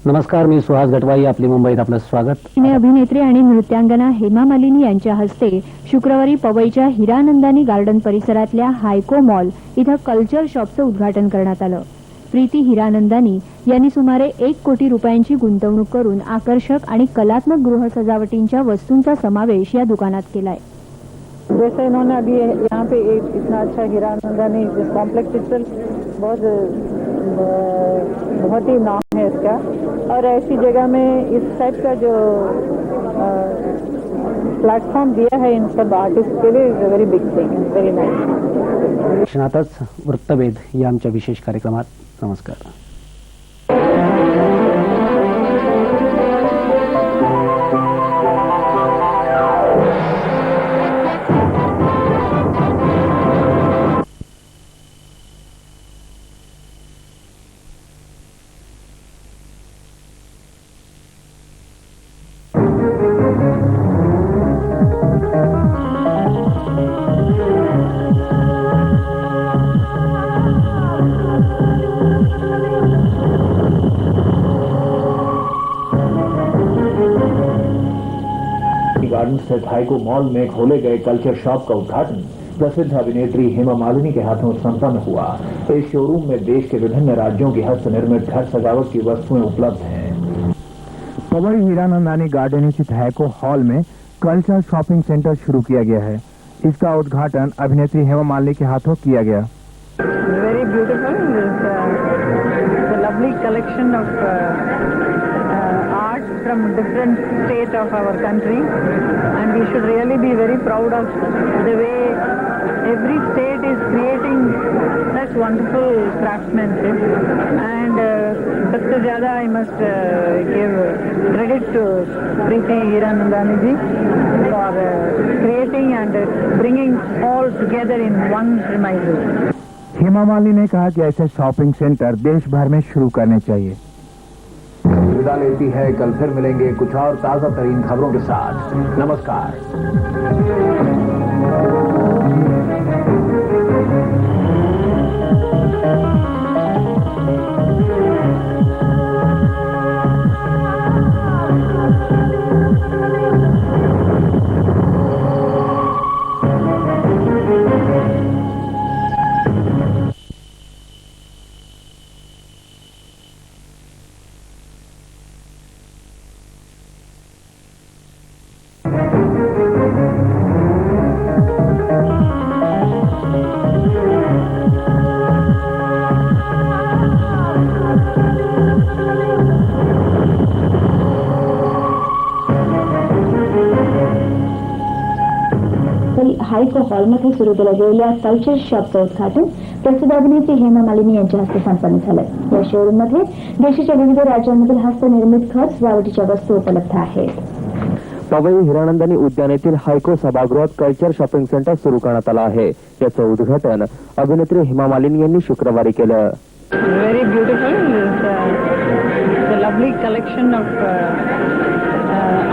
नमस्कार, मी सुहास गटवाई. आपली मुंबईत आपलं स्वागत. अभिनेत्री आणि नृत्यांगना हेमा मालिनी यांच्या हस्ते शुक्रवारी पवईच्या हिरानंदानी गार्डन परिसरातल्या हायको मॉल इथं कल्चर शॉपचं उद्घाटन करण्यात आलं. प्रीती हिरानंदानी यांनी सुमारे 1 कोटी रुपयांची गुंतवणूक करून आकर्षक आणि कलात्मक गृह सजावटींच्या वस्तूंचा समावेश या दुकानात केलाय. जैसे इन्होंने अभी यहाँ पे एक इतना अच्छा हिरानंदानी जिस कॉम्प्लेक्स इटसेल्फ बहुत ही नाम है इसका, और ऐसी जगह में इस टाइप का जो प्लेटफॉर्म दिया है इन सब आर्टिस्ट के लिए is a very big thing, very nice. क्षणातच वृत्तभेद या आमच्या विशेष कार्यक्रमात. नमस्कार. गार्डन स्थित हाइको मॉल में खोले गए कल्चर शॉप का उद्घाटन प्रसिद्ध अभिनेत्री हेमा मालिनी के हाथों संपन्न हुआ. इस शोरूम में देश के विभिन्न राज्यों की हस्त निर्मित घर सजावट की वस्तुएं उपलब्ध हैं. पवई हिरानंदानी गार्डन स्थित हाइको हॉल में कल्चर शॉपिंग सेंटर शुरू किया गया है. इसका उद्घाटन अभिनेत्री हेमा मालिनी के हाथों किया गया. Very beautiful, lovely collection of art from different state of our country, and we should really be very proud of the way every state is creating such wonderful craftsmanship. And सबसे ज़्यादा I must give credit to Preeti Hiranandani ji for creating and bringing all together in one premises. Hema Malini ने कहा कि ऐसे shopping centre देश भर में शुरू करने चाहिए. विदा लेती है. कल फिर मिलेंगे कुछ और ताजा तरीन खबरों के साथ. नमस्कार. हायको हॉलमध्ये सुरू केल्या गेलेल्या कल्चर शॉपचं उद्घाटन प्रसिद्ध अभिनेत्री हेमा मालिनी यांच्या हस्ते संपन्न झालं. या शोरूममध्ये देशाच्या विविध राज्यांमधील हस्तनिर्मित घर सजावटीच्या वस्तू उपलब्ध आहेत. पवई हिरानंदानी उद्यान येथील हायको सभागृहात कल्चर शॉपिंग सेंटर सुरू करण्यात आलं आहे. याचं उद्घाटन अभिनेत्री हेमा मालिनी यांनी शुक्रवारी केलं. Very beautiful, lovely collection of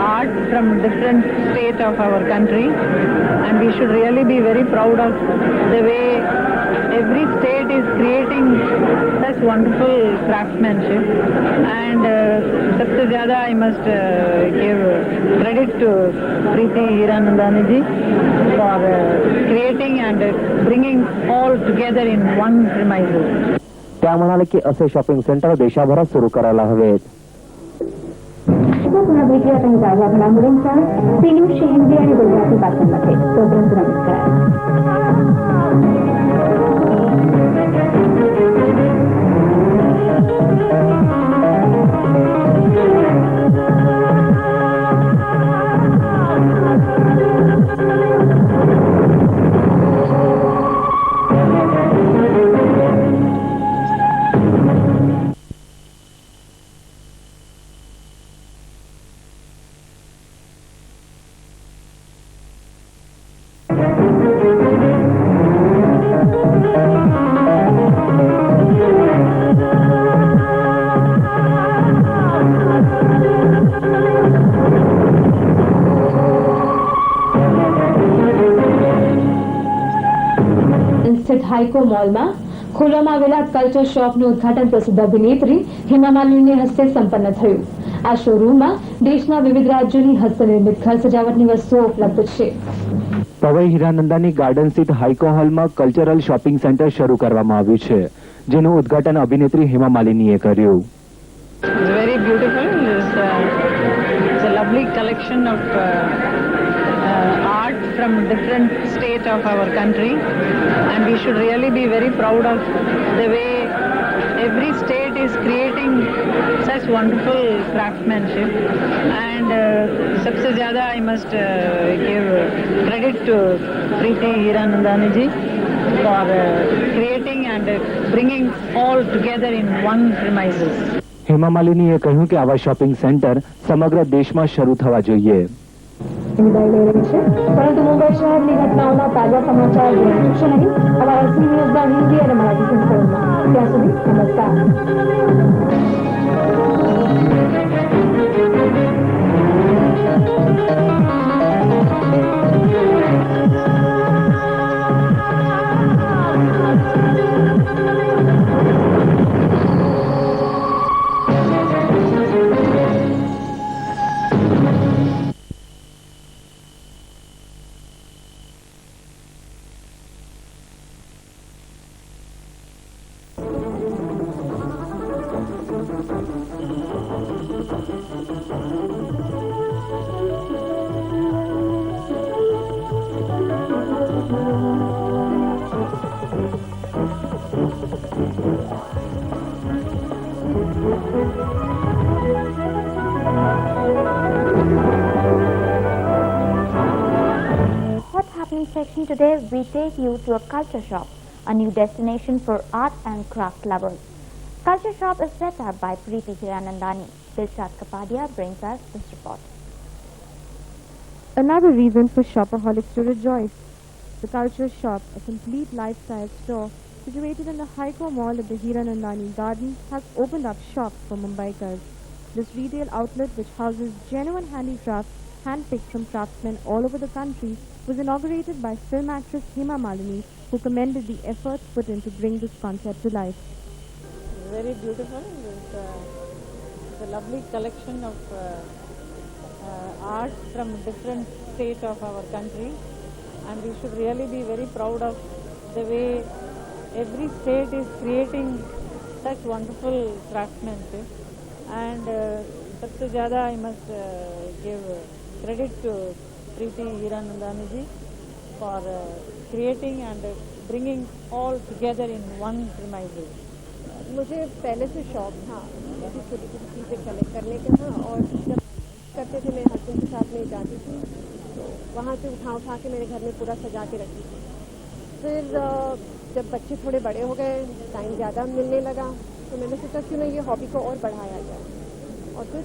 art from different state of our country, and we should really be very proud of the way every state is creating such wonderful craftsmanship. And सबसे ज़्यादा I must give credit to Preeti Hiranandani ji for creating and bringing all together in one premises. त्या म्हणाले की असे shopping centre देशाभरात सुरू करायला हवेत. पुन्हा भेटूया काही ताज्या घडामोडींच्या सी न्यूजच्या हिंदी आणि गुजराती बातम्यांमध्ये. तोपर्यंत नमस्कार. હાઈકો મોલમાં ખોલવામાં આવેલા કલ્ચર શોપનું ઉદ્ઘાટન પ્રસિદ્ધ અભિનેત્રી હેમા માલિની હસ્તે સંપન્ન થયું. આ શોરૂમમાં દેશના વિવિધ રાજ્યોની હસ્તનિર્મિત ઘર સજાવટની વસ્તુઓ ઉપલબ્ધ છે. પવઈ હીરાનંદાની ગાર્ડન સ્થિત હાઈકો હોલમાં કલ્ચરલ શોપિંગ સેન્ટર શરૂ કરવામાં આવ્યું છે, જેનું ઉદ્ઘાટન અભિનેત્રી હેમા માલિનીએ કર્યું. It's very beautiful. It's a lovely collection of art from different states of our country, and we should really be very proud of the way every state is creating such wonderful craftsmanship. And सबसे ज़्यादा I must give credit to Preeti Hiranandani ji for creating and bringing all together in one premises. Hema માલિનીએ કહ્યું કે આવા shopping centre સમગ્ર દેશમાં શરૂ થવા જોઈએ. વિદાય લઈ રહી છે, પરંતુ મુંબઈ શહેરની ઘટનાઓના તાજા સમાચાર જોઈ શકશો નહીં અમારા ઝી ન્યૂઝના હિન્દી અને મરાઠી સંસ્કરણમાં. ત્યાં સુધી નમસ્કાર. Section today we take you to a culture shop, a new destination for art and craft lovers. Culture shop is set up by Preeti Hiranandani. Dilshad Kapadia brings us this report. Another reason for shopaholics to rejoice. The Culture Shop, a complete lifestyle store situated in the Haiko Mall at the Hiranandani Garden, has opened up shops for Mumbaikars. This retail outlet, which houses genuine handicrafts handpicked from craftsmen all over the country, was inaugurated by film actress Hema Malini, who commended the efforts put in to bring this concept to life. It's very beautiful. It's a lovely collection of art from different states of our country, and we should really be very proud of the way every state is creating such wonderful craftsmanship. And सबसे ज़्यादा I must give credit to Preeti Hiranandani ji for creating and bringing all together in one premises. मुझे पहले से शौक था ऐसी छोटी छोटी चीज़ें कलेक्ट करने का था, और जब करते थे मेरे हस्बैंड के साथ में जाती थी तो वहाँ से उठा के मेरे घर में पूरा सजा के रखी थी. फिर जब बच्चे थोड़े बड़े हो गए, टाइम ज़्यादा मिलने लगा, तो मैंने सोचा क्यों ना ये हॉबी को और बढ़ाया जाए. और फिर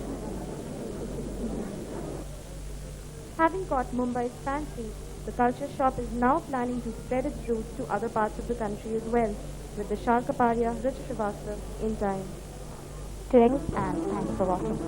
Having caught Mumbai's fancy, the Culture Shop is now planning to spread its roots to other parts of the country as well, with the Dilshad Kapadia, Richa Srivastava in time. And thanks for watching.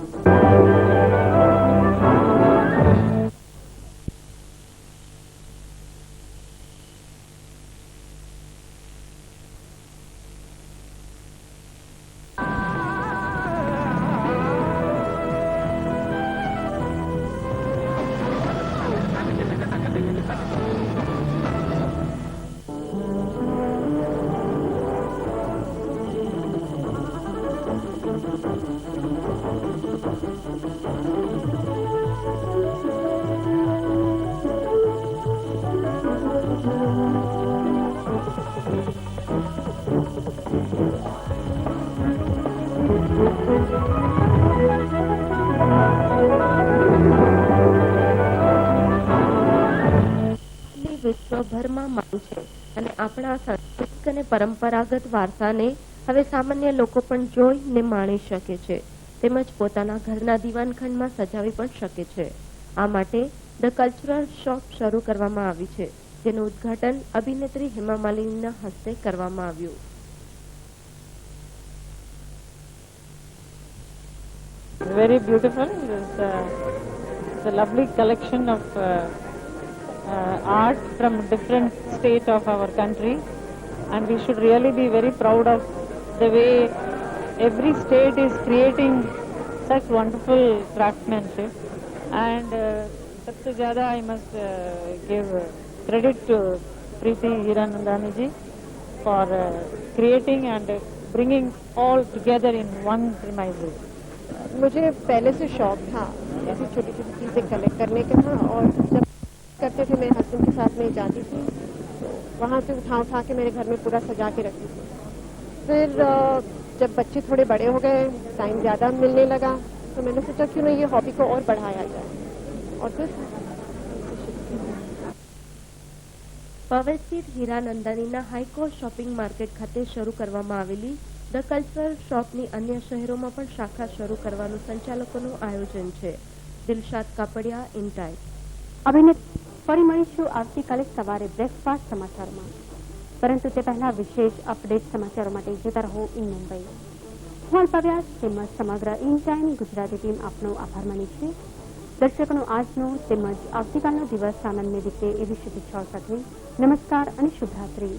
વિશ્વભરમાં માંગ છે અને આપણા સાંસ્કૃતિક અને પરંપરાગત વારસાને હવે સામાન્ય લોકો પણ જોઈ ને માણી શકે છે, તેમજ પોતાના ઘરના દીવાનખંડમાં સજાવી પણ શકે છે. આ માટે ધ કલ્ચરલ શોપ શરૂ કરવામાં આવી છે, જેનું ઉદ્ઘાટન અભિનેત્રી હેમા માલિનીના હસ્તે કરવામાં આવ્યું. Very beautiful. It's a lovely collection of art from different states of our country, and we should really be very proud of the way every state is creating such wonderful craftsmanship. And सबसे ज़्यादा I must give credit to Preeti Hiranandani ji for creating and bringing all together in one premises. मुझे पहले से शौक था ऐसी छोटी छोटी चीज़ें कलेक्ट करने का था, और जब करते थे मेरे हस्बैंड के साथ में जाती थी तो वहाँ से उठा के मेरे घर में पूरा सजा के रखती थी। फिर जब बच्चे थोड़े बड़े हो गए, टाइम ज़्यादा मिलने लगा, तो मैंने सोचा क्यों ना ये हॉबी को और बढ़ाया जाए, और फिर પવે સ્થિત હીરાનંદાનીના હાઈકો શોપિંગ માર્કેટ ખાતે શરૂ કરવામાં આવેલી ધ કલ્ચરલ શોપની અન્ય શહેરોમાં પણ શાખા શરૂ કરવાનું સંચાલકોનું આયોજન છે. Dilshad Kapadia, in time. અભિનેત ફરી મળીશું આવતીકાલે સવારે બ્રેકફાસ્ટ સમાચારમાં, પરંતુ તે પહેલા વિશેષ અપડેટ સમાચારો માટે જોતા રહો ઇન મુંબઈ. હું અલ્પા વ્યાસ તેમજ સમગ્ર ઇન ટાઈમ ગુજરાતી ટીમ આપનો આભાર માની છે. દર્શકોનો આજનો તેમજ આવતીકાલનો દિવસ આનંદને રીતે એવી શુભેચ્છાઓ સાથે નમસ્કાર અને શુભરાત્રી.